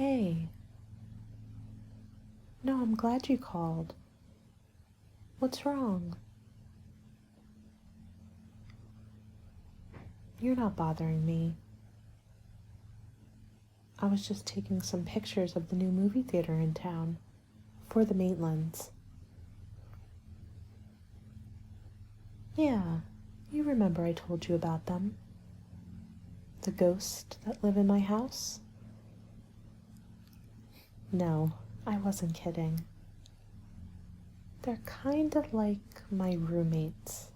Hey. No, I'm glad you called. What's wrong? You're not bothering me. I was just taking some pictures of the new movie theater in town for the Maitlands. Yeah, you remember I told you about them. The ghosts that live in my house? No, I wasn't kidding. They're kind of like my roommates.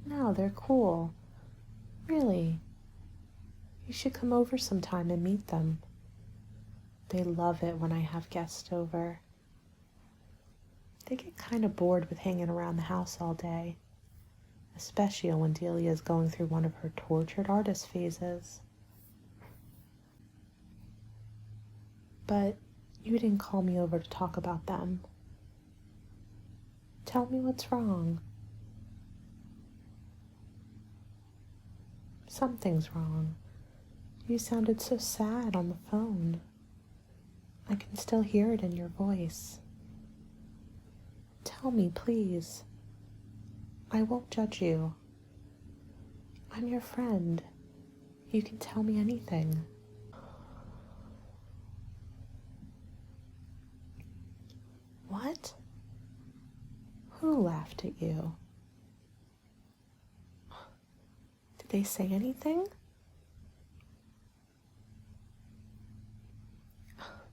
No, they're cool. Really. You should come over sometime and meet them. They love it when I have guests over. They get kind of bored with hanging around the house all day, especially when Delia is going through one of her tortured artist phases. But you didn't call me over to talk about them. Tell me what's wrong. Something's wrong. You sounded so sad on the phone. I can still hear it in your voice. Tell me, please. I won't judge you. I'm your friend. You can tell me anything. What? Who laughed at you? Did they say anything?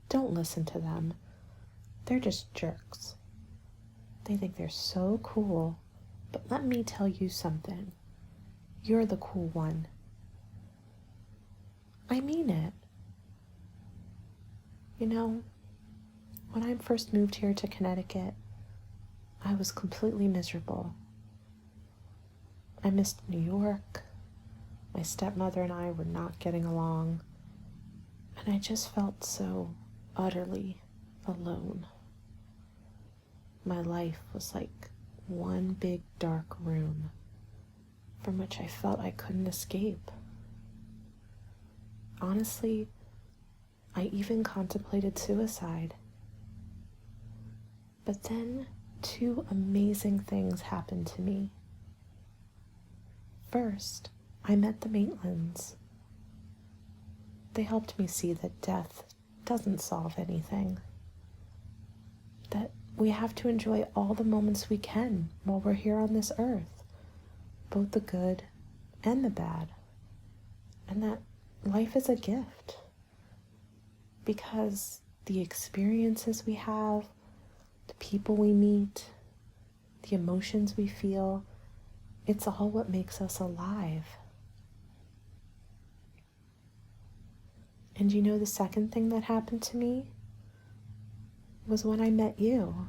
Don't listen to them. They're just jerks. They think they're so cool, but let me tell you something. You're the cool one. I mean it. You know, when I first moved here to Connecticut, I was completely miserable. I missed New York. My stepmother and I were not getting along, and I just felt so utterly alone. My life was like one big dark room from which I felt I couldn't escape. Honestly, I even contemplated suicide. But then 2 amazing things happened to me. First, I met the Maitlands. They helped me see that death doesn't solve anything. That we have to enjoy all the moments we can while we're here on this earth, both the good and the bad. And that life is a gift. Because the experiences we have, the people we meet, the emotions we feel, it's all what makes us alive. And you know the second thing that happened to me was when I met you.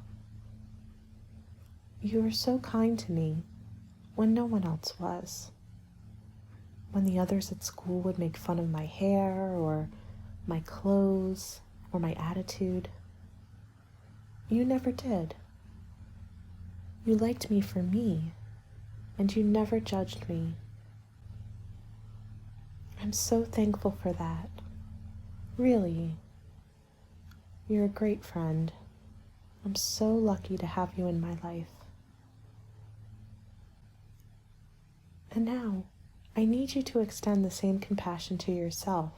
You were so kind to me when no one else was. When the others at school would make fun of my hair or my clothes or my attitude, you never did. You liked me for me, and you never judged me. I'm so thankful for that. Really. You're a great friend. I'm so lucky to have you in my life. And now, I need you to extend the same compassion to yourself.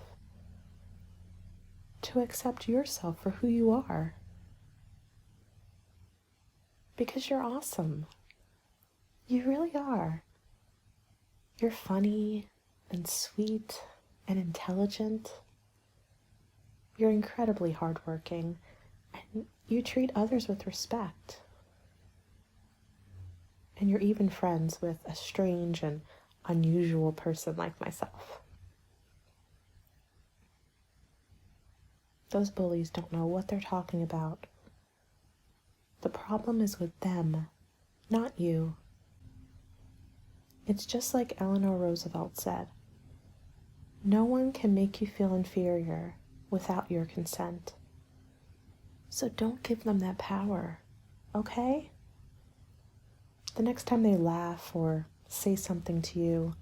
To accept yourself for who you are. Because you're awesome. You really are. You're funny and sweet and intelligent. You're incredibly hardworking, and you treat others with respect. And you're even friends with a strange and unusual person like myself. Those bullies don't know what they're talking about. The problem is with them, not you. It's just like Eleanor Roosevelt said. No one can make you feel inferior without your consent. So don't give them that power, okay? The next time they laugh or say something to you,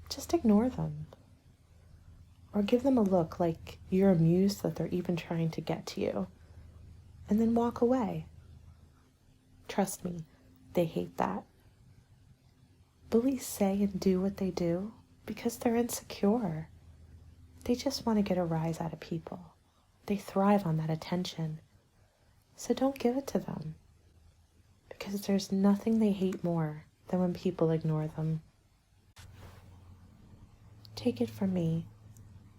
just ignore them. or give them a look like you're amused that they're even trying to get to you, and then walk away. Trust me, they hate that. Bullies say and do what they do because they're insecure. They just want to get a rise out of people. They thrive on that attention. So don't give it to them, because there's nothing they hate more than when people ignore them. Take it from me,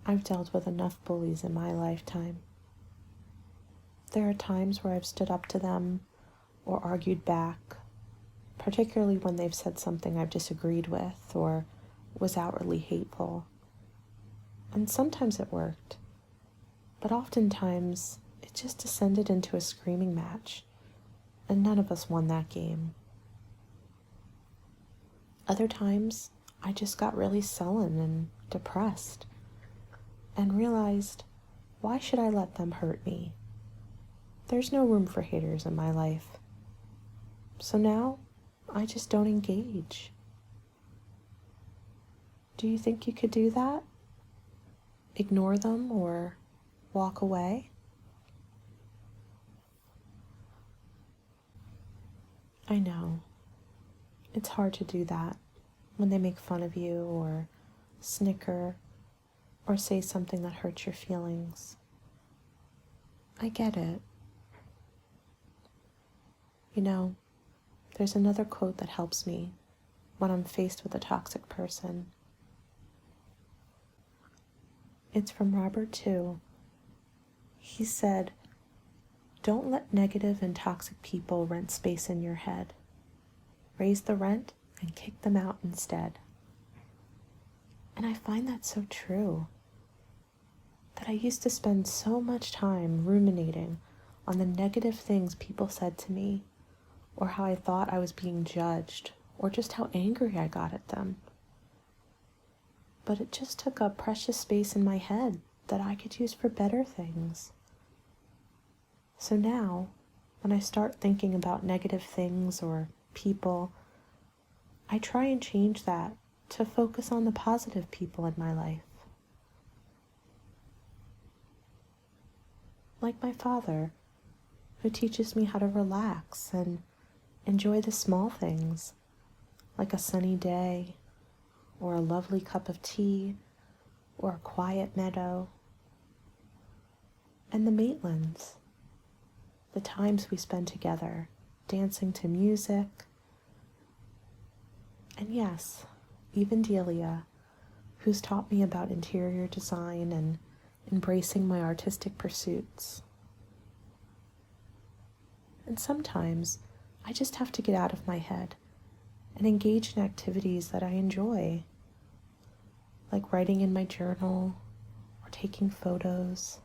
I've dealt with enough bullies in my lifetime. There are times where I've stood up to them or argued back, particularly when they've said something I've disagreed with or was outwardly hateful. And sometimes it worked, but oftentimes it just descended into a screaming match, and none of us won that game. Other times, I just got really sullen and depressed and realized, why should I let them hurt me? There's no room for haters in my life. So now, I just don't engage. Do you think you could do that? Ignore them or walk away? I know. It's hard to do that when they make fun of you or snicker or say something that hurts your feelings. I get it. You know, there's another quote that helps me when I'm faced with a toxic person. It's from Robert II. He said, "Don't let negative and toxic people rent space in your head. Raise the rent and kick them out instead." And I find that so true, that I used to spend so much time ruminating on the negative things people said to me, or how I thought I was being judged, or just how angry I got at them. But it just took up precious space in my head that I could use for better things. So now, when I start thinking about negative things or people, I try and change that to focus on the positive people in my life. Like my father, who teaches me how to relax and enjoy the small things, like a sunny day, or a lovely cup of tea, or a quiet meadow. And the Maitlands, the times we spend together, dancing to music. And yes, even Delia, who's taught me about interior design and embracing my artistic pursuits. And sometimes I just have to get out of my head and engage in activities that I enjoy, like writing in my journal or taking photos.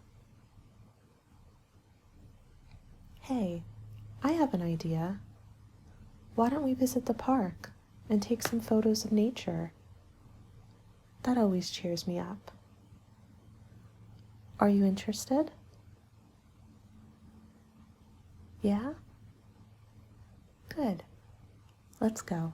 Hey, I have an idea. Why don't we visit the park and take some photos of nature? That always cheers me up. Are you interested? Yeah? Good. Let's go.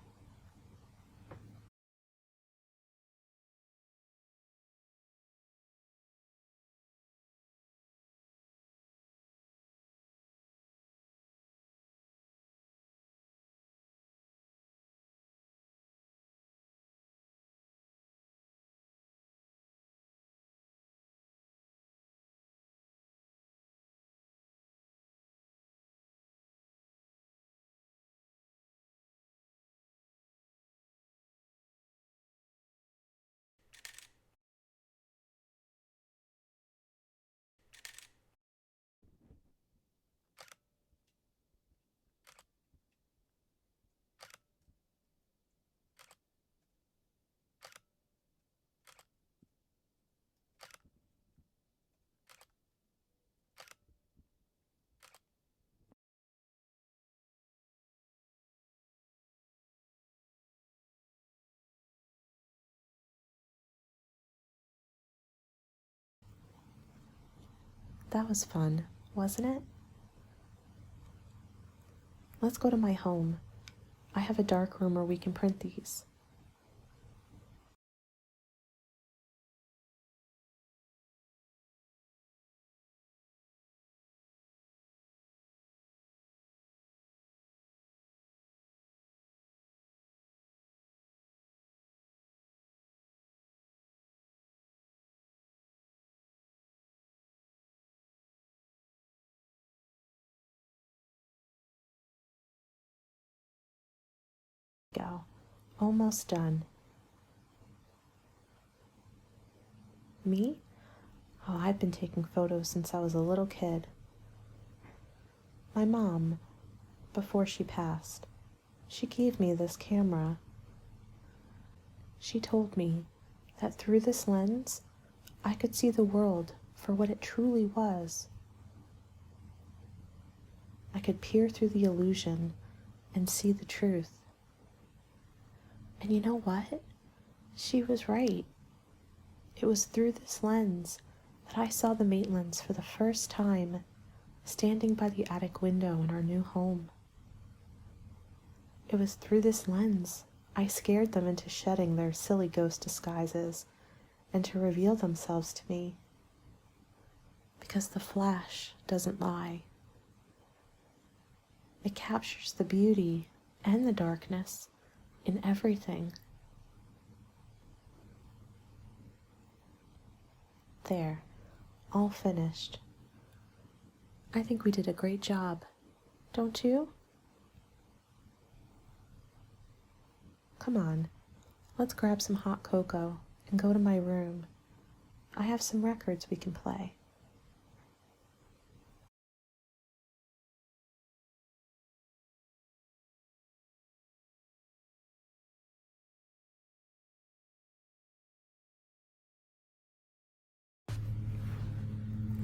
That was fun, wasn't it? Let's go to my home. I have a dark room where we can print these. Go. Almost done. Me? Oh, I've been taking photos since I was a little kid. My mom, before she passed, she gave me this camera. She told me that through this lens, I could see the world for what it truly was. I could peer through the illusion and see the truth. And you know what? She was right. It was through this lens that I saw the Maitlands for the first time, standing by the attic window in our new home. It was through this lens I scared them into shedding their silly ghost disguises and to reveal themselves to me. Because the flash doesn't lie. It captures the beauty and the darkness in everything. There, all finished. I think we did a great job, don't you? Come on, let's grab some hot cocoa and go to my room. I have some records we can play.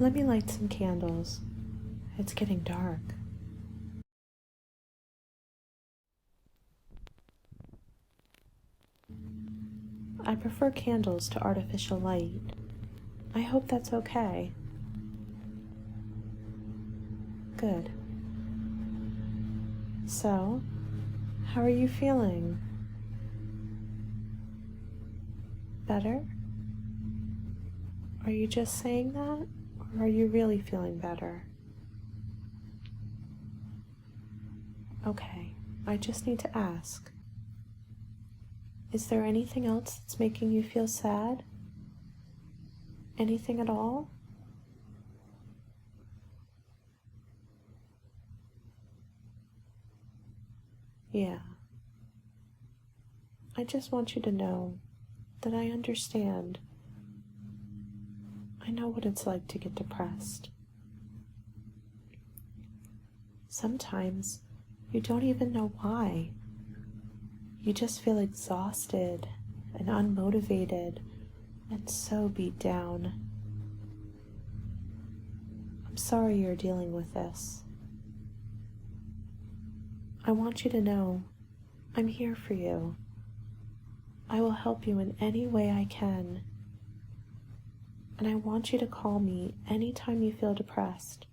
Let me light some candles. It's getting dark. I prefer candles to artificial light. I hope that's okay. Good. So, how are you feeling? Better? Are you just saying that, or are you really feeling better? Okay, I just need to ask. Is there anything else that's making you feel sad? Anything at all? Yeah. I just want you to know that I understand. I know what it's like to get depressed. Sometimes you don't even know why. You just feel exhausted and unmotivated and so beat down. I'm sorry you're dealing with this. I want you to know I'm here for you. I will help you in any way I can. And I want you to call me anytime you feel depressed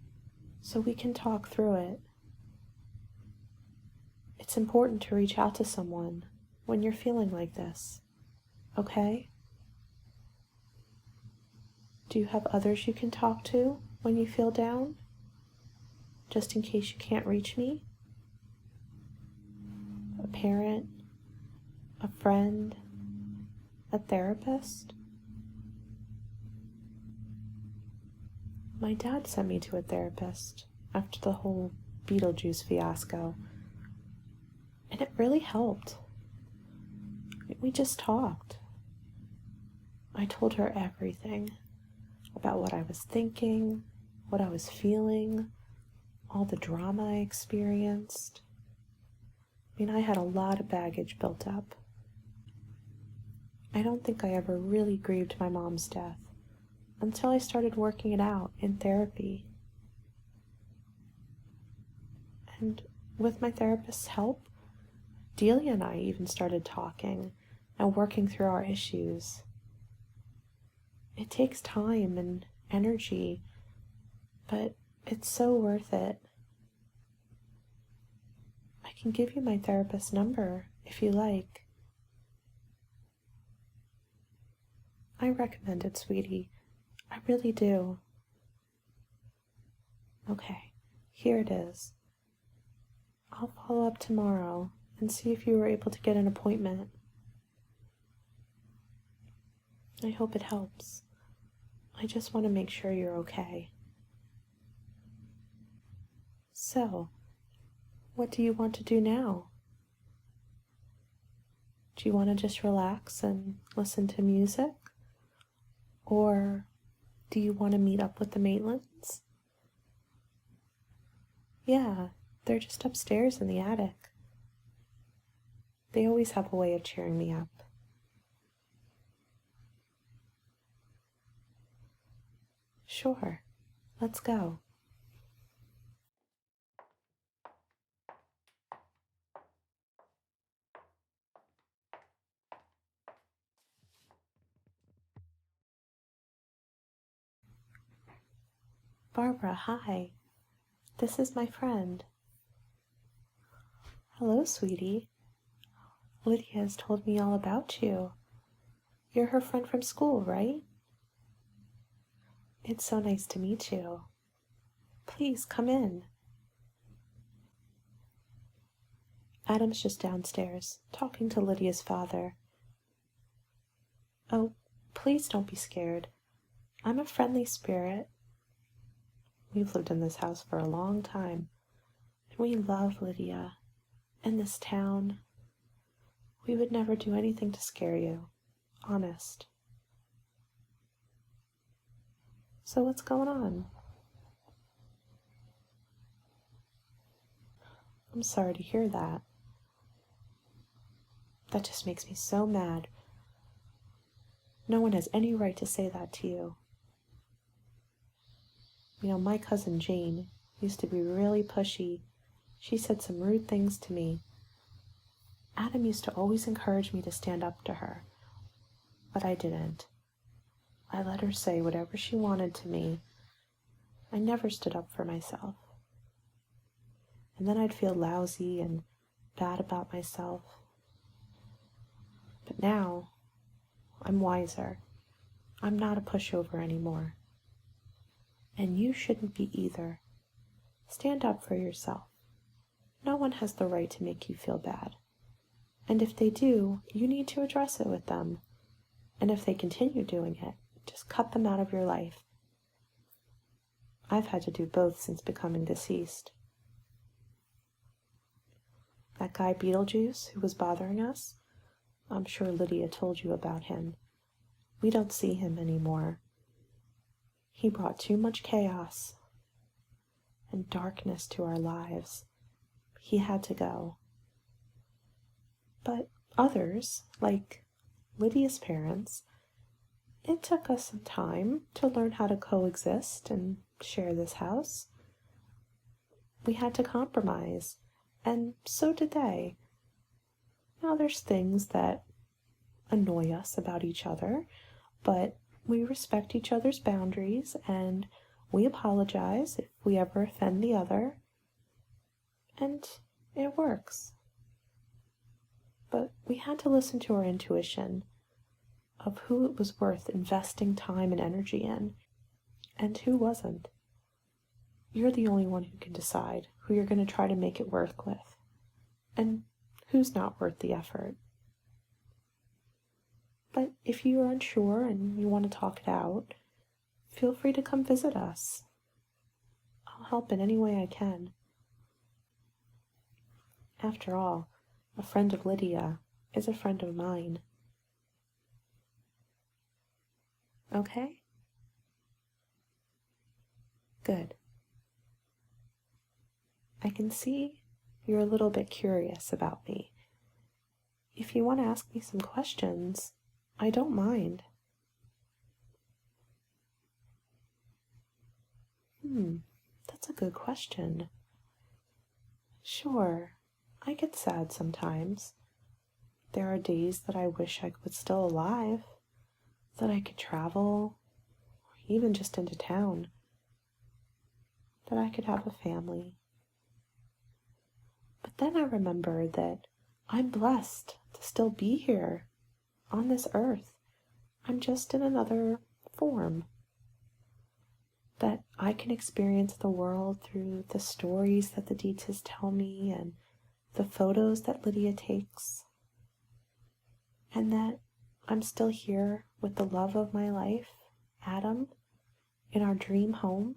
so we can talk through it. It's important to reach out to someone when you're feeling like this, okay? Do you have others you can talk to when you feel down? Just in case you can't reach me? A parent? A friend? A therapist? My dad sent me to a therapist after the whole Beetlejuice fiasco, and it really helped. We just talked. I told her everything about what I was thinking, what I was feeling, all the drama I experienced. I had a lot of baggage built up. I don't think I ever really grieved my mom's death until I started working it out in therapy. And with my therapist's help, Delia and I even started talking and working through our issues. It takes time and energy, but it's so worth it. I can give you my therapist's number if you like. I recommend it, sweetie. I really do. Okay, here it is. I'll follow up tomorrow and see if you were able to get an appointment. I hope it helps. I just want to make sure you're okay. So, what do you want to do now? Do you want to just relax and listen to music? Or do you want to meet up with the Maitlands? Yeah, they're just upstairs in the attic. They always have a way of cheering me up. Sure, let's go. Barbara, hi. This is my friend. Hello, sweetie. Lydia has told me all about you. You're her friend from school, right? It's so nice to meet you. Please come in. Adam's just downstairs, talking to Lydia's father. Oh, please don't be scared. I'm a friendly spirit. We've lived in this house for a long time, and we love Lydia and this town. We would never do anything to scare you, honest. So what's going on? I'm sorry to hear that. That just makes me so mad. No one has any right to say that to you. You know, my cousin Jane used to be really pushy. She said some rude things to me. Adam used to always encourage me to stand up to her, but I didn't. I let her say whatever she wanted to me. I never stood up for myself. And then I'd feel lousy and bad about myself. But now, I'm wiser. I'm not a pushover anymore. And you shouldn't be either. Stand up for yourself. No one has the right to make you feel bad. And if they do, you need to address it with them. And if they continue doing it, just cut them out of your life. I've had to do both since becoming deceased. That guy Beetlejuice who was bothering us, I'm sure Lydia told you about him. We don't see him anymore. He brought too much chaos and darkness to our lives. He had to go. But others, like Lydia's parents, it took us some time to learn how to coexist and share this house. We had to compromise, and so did they. Now there's things that annoy us about each other, but we respect each other's boundaries, and we apologize if we ever offend the other, and it works. But we had to listen to our intuition of who it was worth investing time and energy in, and who wasn't. You're the only one who can decide who you're going to try to make it work with, and who's not worth the effort. But if you're unsure and you want to talk it out, feel free to come visit us. I'll help in any way I can. After all, a friend of Lydia is a friend of mine. Okay? Good. I can see you're a little bit curious about me. If you want to ask me some questions, I don't mind. That's a good question. Sure, I get sad sometimes. There are days that I wish I was still alive, that I could travel, or even just into town, that I could have a family. But then I remember that I'm blessed to still be here on this earth. I'm just in another form. That I can experience the world through the stories that the Deetzes tell me and the photos that Lydia takes. And that I'm still here with the love of my life, Adam, in our dream home.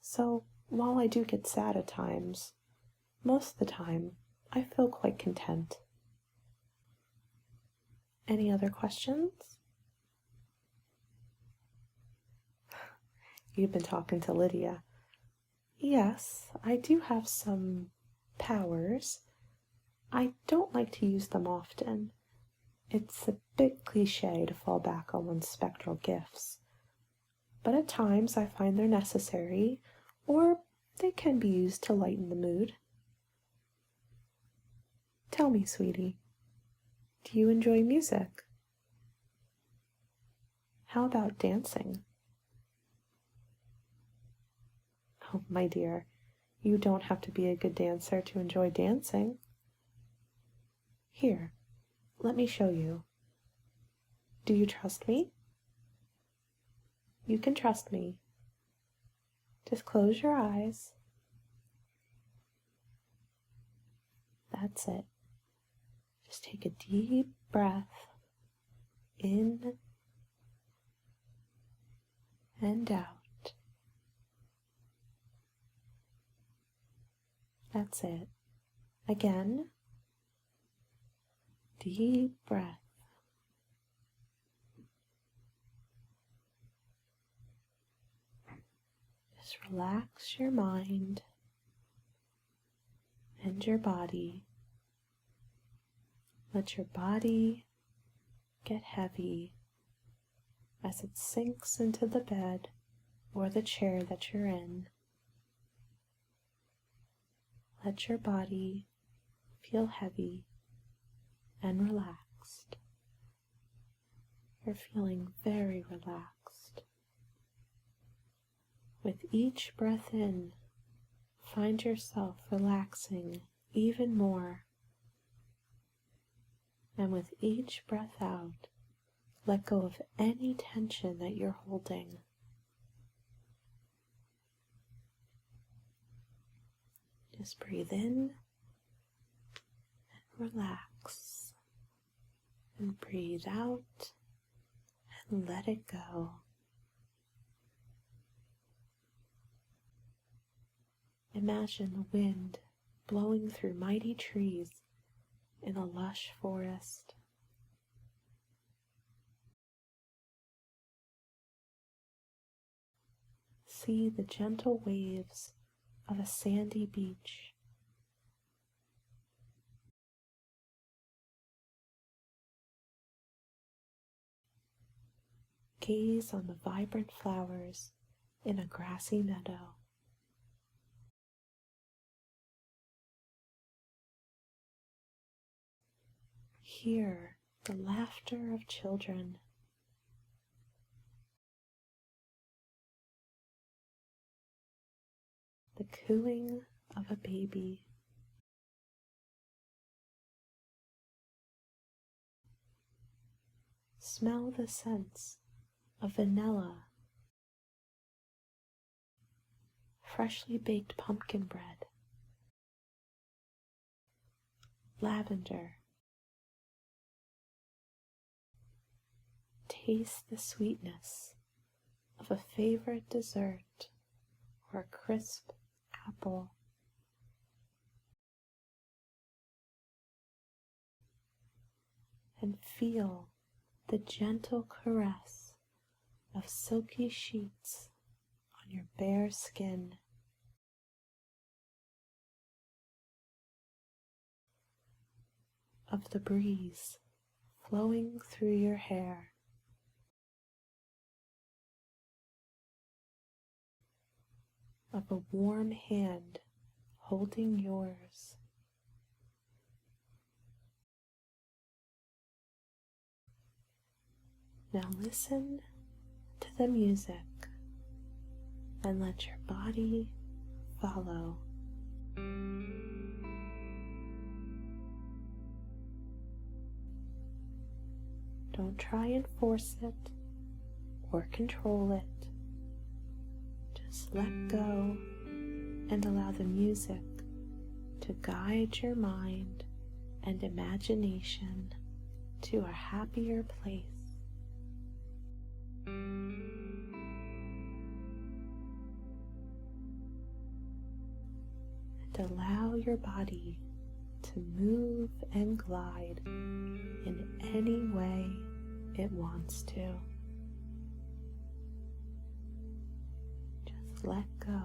So while I do get sad at times, most of the time I feel quite content. Any other questions? You've been talking to Lydia. Yes, I do have some powers. I don't like to use them often. It's a bit cliche to fall back on one's spectral gifts, but at times I find they're necessary, or they can be used to lighten the mood. Tell me, sweetie, do you enjoy music? How about dancing? Oh, my dear, you don't have to be a good dancer to enjoy dancing. Here, let me show you. Do you trust me? You can trust me. Just close your eyes. That's it. Just take a deep breath in and out. That's it. Again, deep breath. Just relax your mind and your body. Let your body get heavy as it sinks into the bed or the chair that you're in. Let your body feel heavy and relaxed. You're feeling very relaxed. With each breath in, find yourself relaxing even more. And with each breath out, let go of any tension that you're holding. Just breathe in and relax. And breathe out and let it go. Imagine the wind blowing through mighty trees in a lush forest. See the gentle waves of a sandy beach. Gaze on the vibrant flowers in a grassy meadow. Hear the laughter of children. The cooing of a baby. Smell the scents of vanilla, freshly baked pumpkin bread, lavender. Taste the sweetness of a favorite dessert or a crisp apple. And feel the gentle caress of silky sheets on your bare skin. Of the breeze flowing through your hair. Of a warm hand holding yours. Now listen to the music and let your body follow. Don't try and force it or control it. Just let go and allow the music to guide your mind and imagination to a happier place. And allow your body to move and glide in any way it wants to. Just let go.